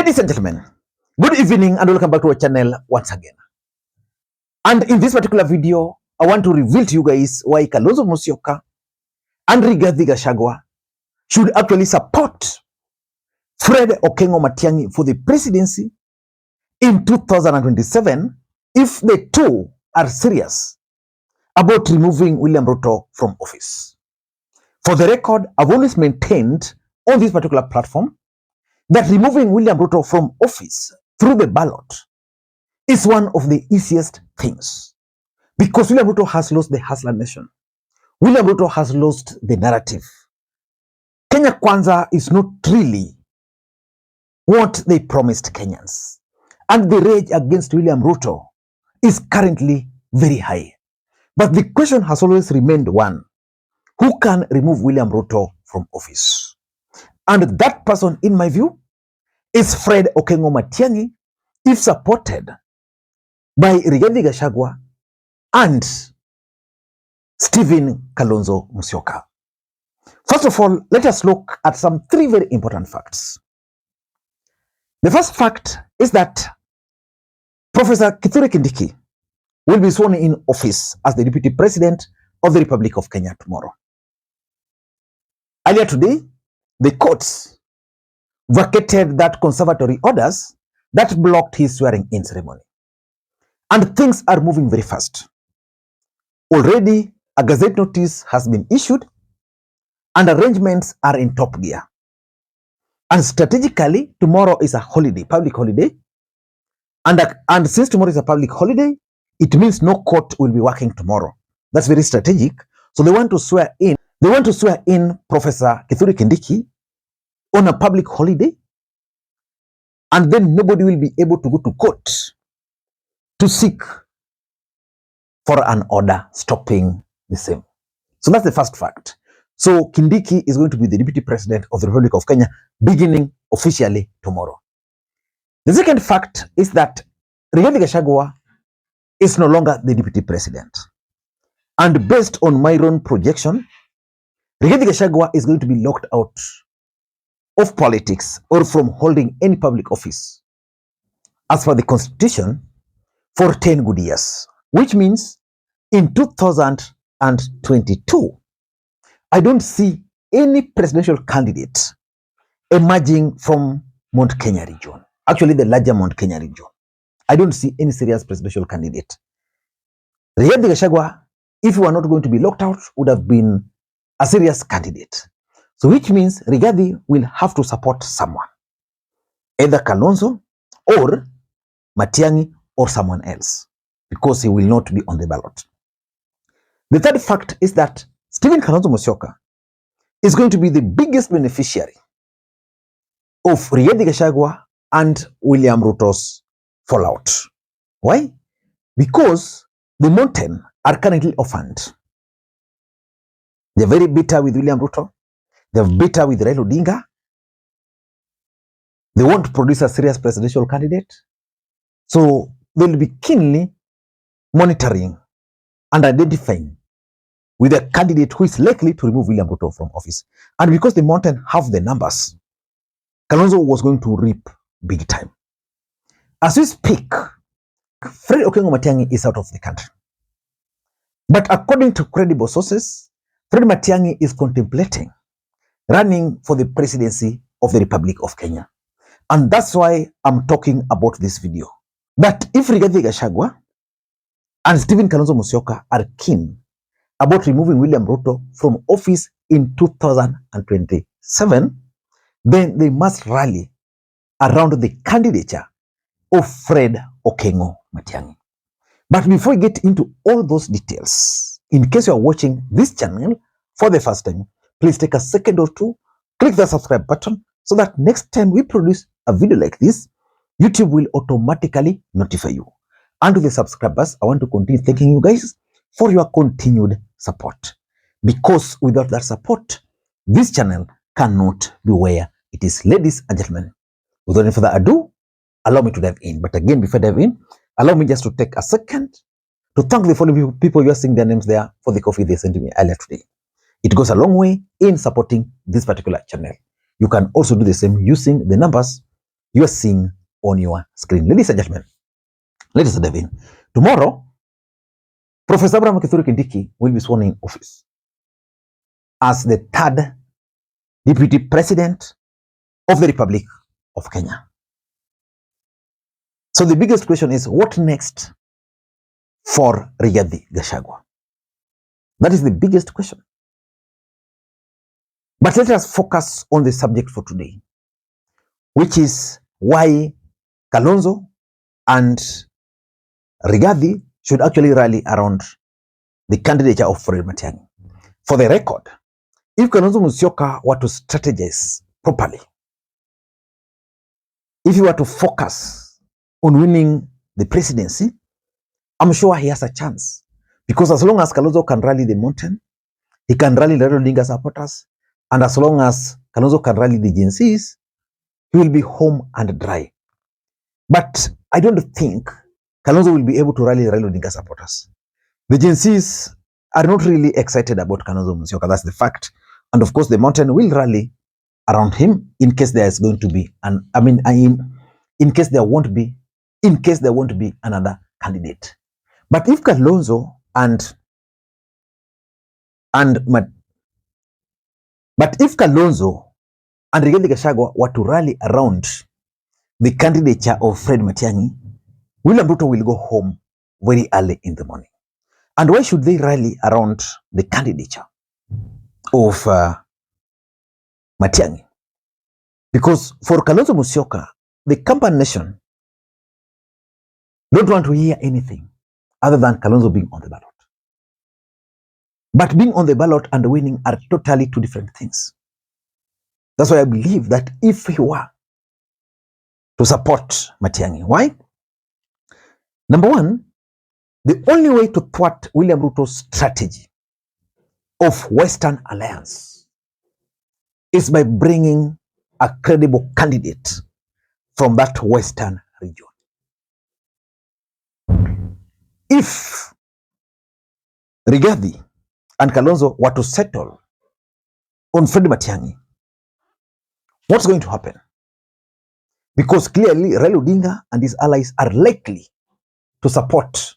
Ladies and gentlemen, good evening and welcome back to our channel once again. And in this particular video, I want to reveal to you guys why Kalonzo Musyoka and Rigathi Gachagua should actually support Fred Okengo Matiangi for the presidency in 2027 if the two are serious about removing William Ruto from office. For the record, I've always maintained on this particular platform that removing William Ruto from office through the ballot is one of the easiest things, because William Ruto has lost the hustler nation. William Ruto has lost the narrative. Kenya Kwanza is not really what they promised Kenyans, and the rage against William Ruto is currently very high. But the question has always remained one: who can remove William Ruto from office? And that person, in my view, is Fred Okengo Matiangi, if supported by Rigathi Gachagua and Stephen Kalonzo Musyoka. First of all, let us look at some three very important facts. The first fact is that Professor Kithure Kindiki will be sworn in office as the Deputy President of the Republic of Kenya tomorrow. Earlier today, the courts vacated that conservatory orders that blocked his swearing-in ceremony. And things are moving very fast. Already, a gazette notice has been issued and arrangements are in top gear. And strategically, tomorrow is a holiday, public holiday. And since tomorrow is a public holiday, it means no court will be working tomorrow. That's very strategic. So they want to swear in Professor Kithure Kindiki on a public holiday, and then nobody will be able to go to court to seek for an order stopping the same. So that's the first fact. So Kindiki is going to be the Deputy President of the Republic of Kenya beginning officially tomorrow. The second fact is that Rigathi Gachagua is no longer the Deputy President. And based on my own projection, Rigathi Gachagua is going to be locked out of politics or from holding any public office as per the Constitution for 10 good years, which means in 2022, I don't see any presidential candidate emerging from Mount Kenya region, actually the larger Mount Kenya region. I don't see any serious presidential candidate. Rigathi Gachagua, if he were not going to be locked out, would have been a serious candidate. So which means Rigathi will have to support someone, either Kalonzo or Matiangi or someone else, because he will not be on the ballot. The third fact is that Stephen Kalonzo Musyoka is going to be the biggest beneficiary of Rigathi Gachagua and William Ruto's fallout. Why? Because the Mountain are currently orphaned. They're very bitter with William Ruto. They're bitter with Raila Odinga. They want to produce a serious presidential candidate. So they'll be keenly monitoring and identifying with a candidate who is likely to remove William Ruto from office. And because the Mountain have the numbers, Kalonzo was going to reap big time. As we speak, Fred Okengo Matiangi is out of the country. But according to credible sources, Fred Matiangi is contemplating running for the presidency of the Republic of Kenya. And that's why I'm talking about this video. That if Rigathi Gachagua and Stephen Kalonzo Musyoka are keen about removing William Ruto from office in 2027, then they must rally around the candidature of Fred Okengo Matiangi. But before we get into all those details, in case you are watching this channel for the first time, please take a second or two, click the subscribe button so that next time we produce a video like this, YouTube will automatically notify you. And to the subscribers, I want to continue thanking you guys for your continued support. Because without that support, this channel cannot be where it is. Ladies and gentlemen, without any further ado, allow me to dive in. But again, before I dive in, allow me just to take a second to thank the following people you are seeing their names there for the coffee they sent me earlier today. It goes a long way in supporting this particular channel. You can also do the same using the numbers you are seeing on your screen. Ladies and gentlemen, let us dive in. Tomorrow, Professor Kithure Kindiki will be sworn in office as the third Deputy President of the Republic of Kenya. So the biggest question is, what next for Rigathi Gachagua? That is the biggest question. But let us focus on the subject for today, which is why Kalonzo and Rigathi should actually rally around the candidature of Fred Matiangi. For the record, if Kalonzo Musyoka were to strategize properly, if he were to focus on winning the presidency, I'm sure he has a chance. Because as long as Kalonzo can rally the mountain, he can rally the Raila Odinga supporters, and as long as Kalonzo can rally the Gen Zs, he will be home and dry. But I don't think Kalonzo will be able to rally the Raila Odinga supporters. The Gen Zs are not really excited about Kalonzo Musyoka. That's the fact. And of course, the mountain will rally around him in case there is going to be in case there won't be another candidate. But if Kalonzo and Rigathi Gachagua were to rally around the candidature of Fred Matiangi, William Ruto will go home very early in the morning. And why should they rally around the candidature of Matiangi? Because for Kalonzo Musyoka, the Kampan nation don't want to hear anything other than Kalonzo being on the ballot. But being on the ballot and winning are totally two different things. That's why I believe that if he were to support Matiangi, why? Number one, the only way to thwart William Ruto's strategy of Western Alliance is by bringing a credible candidate from that Western region. If Rigathi and Kalonzo were to settle on Fred Matiangi, what's going to happen? Because clearly Raila Odinga and his allies are likely to support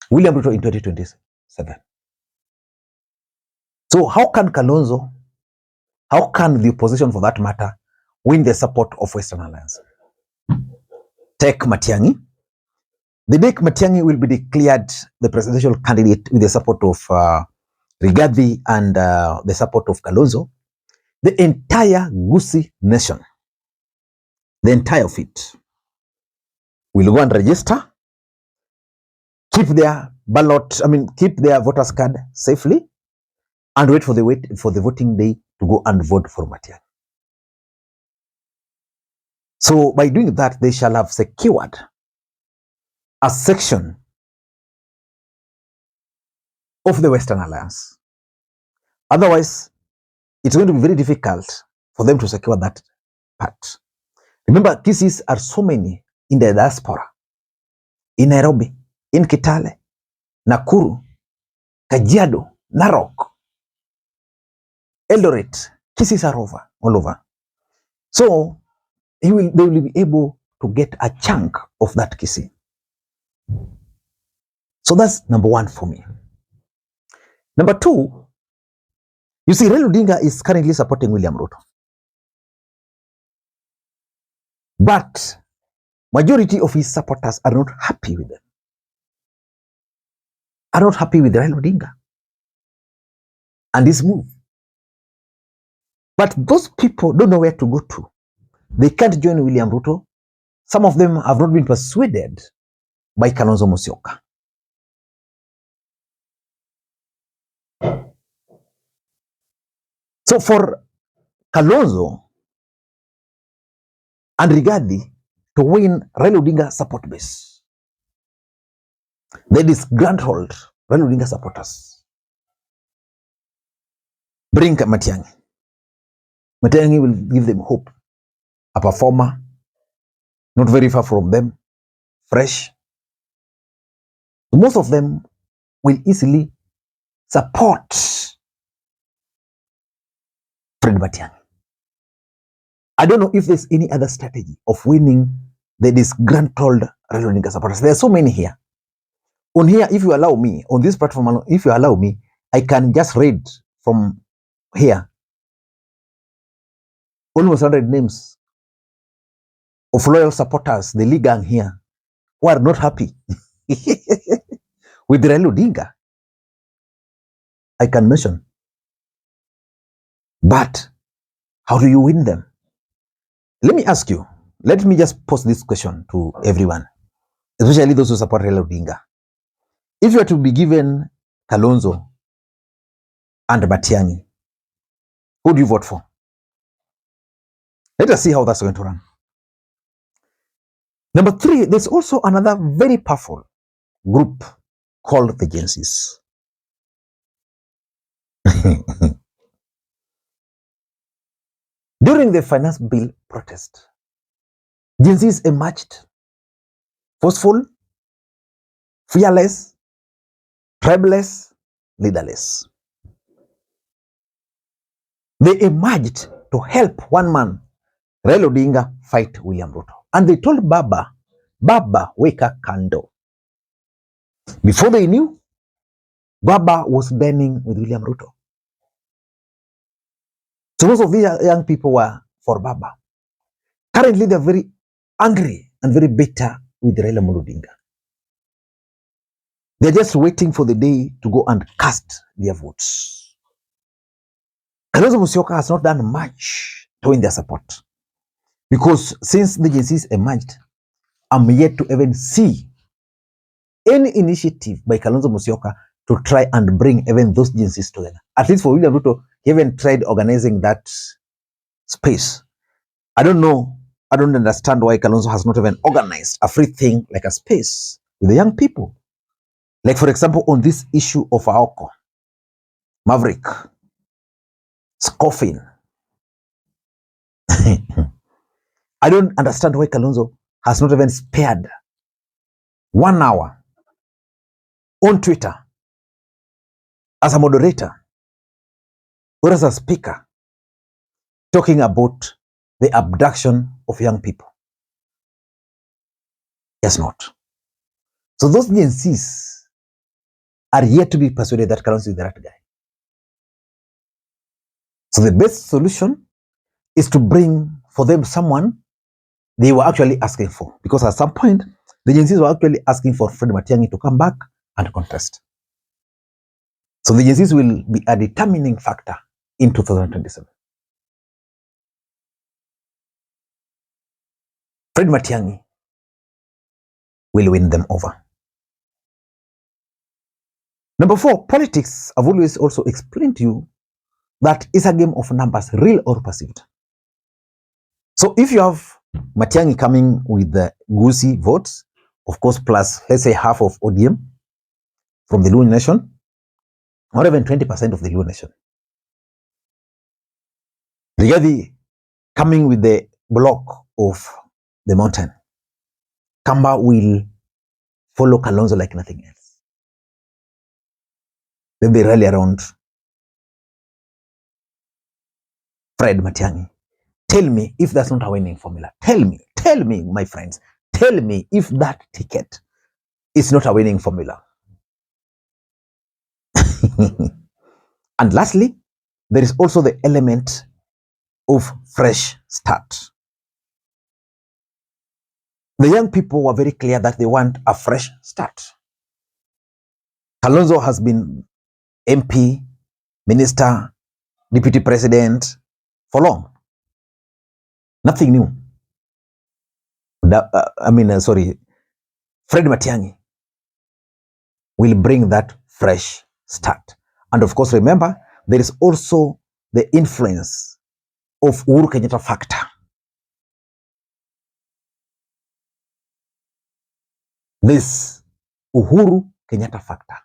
William Ruto in 2027. So how can Kalonzo, how can the opposition for that matter, win the support of Western Alliance? Take Matiangi. The day Matiangi will be declared the presidential candidate with the support of Rigathi and the support of Kalonzo, the entire Gusii nation, the entire of it, will go and register, keep their voters card safely, and wait for the voting day to go and vote for Matiangi. So by doing that, they shall have secured a section of the Western Alliance. Otherwise, it's going to be very difficult for them to secure that part. Remember, Kisis are so many in the diaspora, in Nairobi, in Kitale, Nakuru, Kajiado, Narok, Eldoret. Kisis are all over. So they will be able to get a chunk of that Kisii. So that's number one for me. Number two, you see, Raila Odinga is currently supporting William Ruto. But majority of his supporters are not happy with them. Are not happy with Raila Odinga and his move. But those people don't know where to go to. They can't join William Ruto. Some of them have not been persuaded by Kalonzo Musyoka. So for Kalonzo and Rigathi to win Raila Odinga support base, they disgruntled Raila Odinga supporters. Bring Matiangi. Matiangi will give them hope. A performer, not very far from them, fresh. Most of them will easily support Fred Matiangi. I don't know if there's any other strategy of winning the disgruntled Raila Odinga supporters. There are so many here. On here, if you allow me, on this platform, if you allow me, I can just read from here almost 100 names of loyal supporters, the Lee gang here, who are not happy with Raila Odinga. I can mention. But how do you win them? Let me ask you, let me just pose this question to everyone, especially those who support Raila Odinga. If you are to be given Kalonzo and Matiangi, who do you vote for? Let us see how that's going to run. Number 3, there's also another very powerful group called the Gen Zs. During the finance bill protest, Gen Zs emerged forceful, fearless, tribeless, leaderless. They emerged to help one man, Raila Odinga, fight William Ruto. And they told Baba, weka kando. Before they knew, Baba was dining with William Ruto. So most of the young people were for Baba. Currently, they're very angry and very bitter with Raila Odinga. They're just waiting for the day to go and cast their votes. Kalonzo Musyoka has not done much to win their support. Because since the Gen Zs emerged, I'm yet to even see any initiative by Kalonzo Musyoka to try and bring even those Gen Zs together. At least for William Ruto, he even tried organizing that space. I don't know. I don't understand why Kalonzo has not even organized a free thing like a space with the young people. Like, for example, on this issue of Aoko, Maverick, scoffing. I don't understand why Kalonzo has not even spared 1 hour on Twitter as a moderator or as a speaker talking about the abduction of young people. Yes, not. So those Gen Zs are yet to be persuaded that Kalonzo is the right guy. So the best solution is to bring for them someone they were actually asking for. Because at some point, the Gen Zs were actually asking for Fred Matiangi to come back and contest. So the Gen Zs will be a determining factor in 2027. Fred Matiangi will win them over. Number 4, politics. I've always also explained to you that it's a game of numbers, real or perceived. So if you have Matiangi coming with the Gusi votes, of course, plus let's say half of ODM from the Luo Nation, or even 20% of the Luo Nation. Rigathi coming with the block of the mountain. Kamba will follow Kalonzo like nothing else. Then they rally around Fred Matiangi. Tell me if that's not a winning formula. Tell me, my friends. Tell me if that ticket is not a winning formula. And lastly, there is also the element of fresh start. The young people were very clear that they want a fresh start. Kalonzo has been MP, minister, deputy president for long. Nothing new. Fred Matiangi will bring that fresh start. And of course, remember, there is also the influence of Uhuru Kenyatta factor. This Uhuru Kenyatta factor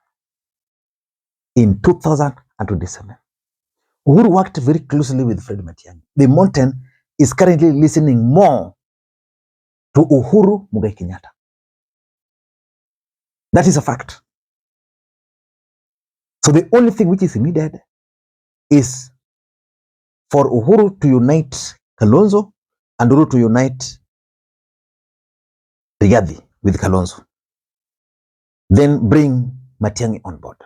in 2027. Uhuru worked very closely with Fred Matiangi. The mountain is currently listening more to Uhuru Muigai Kenyatta. That is a fact. So the only thing which is needed is for Uhuru to unite Kalonzo and Ruto unite Rigathi with Kalonzo. Then bring Matiangi on board.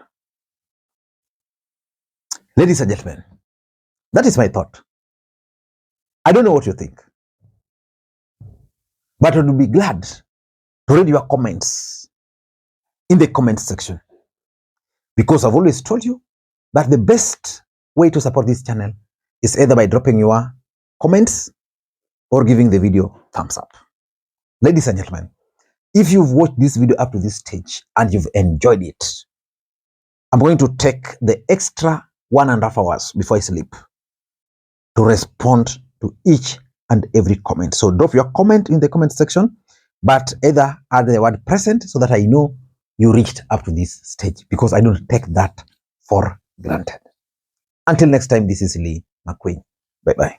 Ladies and gentlemen, that is my thought. I don't know what you think, but I would be glad to read your comments in the comment section, because I've always told you that the best way to support this channel is either by dropping your comments or giving the video thumbs up. Ladies and gentlemen, if you've watched this video up to this stage and you've enjoyed it, I'm going to take the extra 1.5 hours before I sleep to respond to each and every comment. So drop your comment in the comment section, but either add the word present so that I know you reached up to this stage, because I don't take that for granted. Until next time, this is Lee Makwiny. Bye-bye.